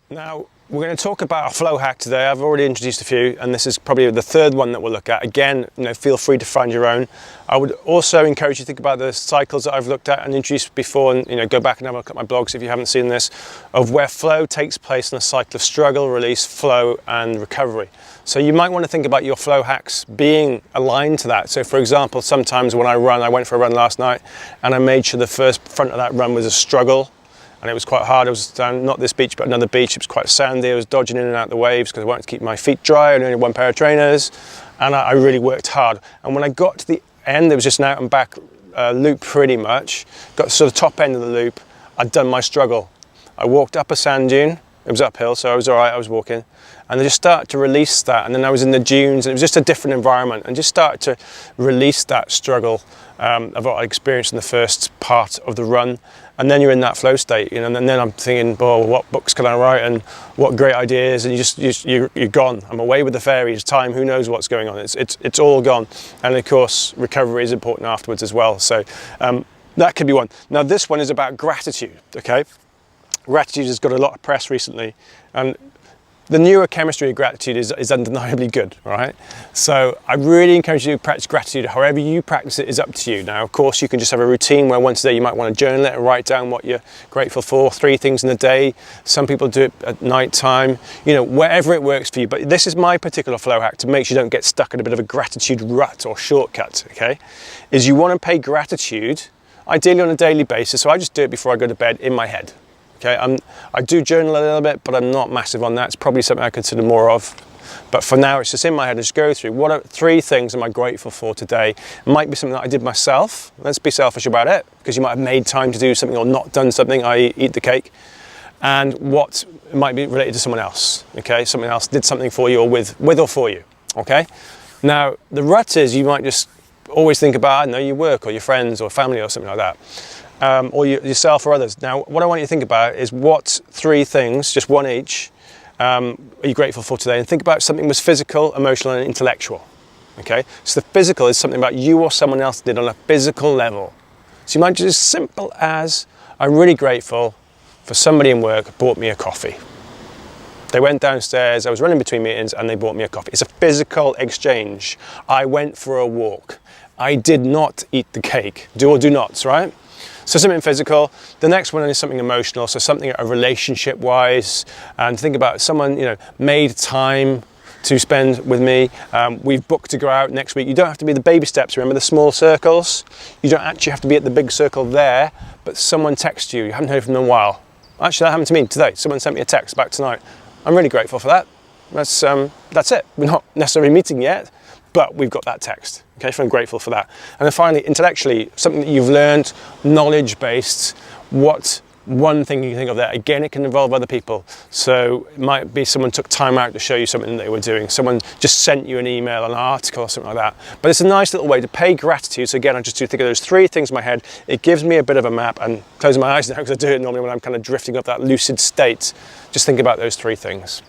Now, we're going to talk about a flow hack today. I've already introduced a few, and this is probably the third one that we'll look at. Again, feel free to find your own. I would also encourage you to think about the cycles that I've looked at and introduced before, and go back and have a look at my blogs if you haven't seen this, of where flow takes place in a cycle of struggle, release, flow, and recovery. So you might want to think about your flow hacks being aligned to that. So for example, sometimes when I run, I went for a run last night, and I made sure the first front of that run was a struggle. And it was quite hard. I was down, not this beach, but another beach. It was quite sandy. I was dodging in and out the waves because I wanted to keep my feet dry. I only had one pair of trainers, and I really worked hard. And when I got to the end, there was just an out and back loop pretty much. Got to sort of top end of the loop. I'd done my struggle. I walked up a sand dune. It was uphill, so I was all right. I was walking. And I just started to release that. And then I was in the dunes, and it was just a different environment. And just started to release that struggle of what I experienced in the first part of the run. And then you're in that flow state, and then I'm thinking, well, what books can I write and what great ideas, and you're gone. I'm away with the fairies. Time, who knows what's going on? It's all gone. And of course, recovery is important afterwards as well. So that could be one. Now this one is about gratitude. Okay, gratitude has got a lot of press recently, and the neurochemistry of gratitude is undeniably good, right? So I really encourage you to practice gratitude. However you practice it is up to you. Now, of course, you can just have a routine where once a day you might want to journal it and write down what you're grateful for, 3 things in a day. Some people do it at night time, wherever it works for you. But this is my particular flow hack to make sure you don't get stuck in a bit of a gratitude rut or shortcut, okay? Is you want to pay gratitude, ideally on a daily basis. So I just do it before I go to bed in my head. Okay, I do journal a little bit, but I'm not massive on that. It's probably something I consider more of. But for now, it's just in my head. I just go through, what are 3 things am I grateful for today? It might be something that I did myself. Let's be selfish about it, because you might have made time to do something or not done something, i.e. eat the cake. And what might be related to someone else, okay? Someone else did something for you or with or for you, okay? Now, the rut is you might just always think about, your work or your friends or family or something like that. Or yourself or others. Now, what I want you to think about is what 3 things, just one each, are you grateful for today? And think about something that was physical, emotional, and intellectual. Okay? So the physical is something about you or someone else did on a physical level. So you might just as simple as, I'm really grateful for somebody in work who bought me a coffee. They went downstairs, I was running between meetings, and they bought me a coffee. It's a physical exchange. I went for a walk. I did not eat the cake. Do or do nots, right? So something physical. The next one is something emotional, so something relationship-wise. And think about someone, made time to spend with me. We've booked to go out next week. You don't have to be the baby steps, remember the small circles? You don't actually have to be at the big circle there, but someone texts you haven't heard from them in a while. Actually, that happened to me today. Someone sent me a text back tonight. I'm really grateful for that. That's it. We're not necessarily meeting yet, but we've got that text, okay, so I'm grateful for that. And then finally, intellectually, something that you've learned, knowledge-based, what one thing you can think of there. Again, it can involve other people. So it might be someone took time out to show you something that they were doing. Someone just sent you an email, an article, or something like that. But it's a nice little way to pay gratitude. So again, I just do think of those 3 things in my head. It gives me a bit of a map, and closing my eyes now, because I do it normally when I'm kind of drifting up that lucid state. Just think about those 3 things.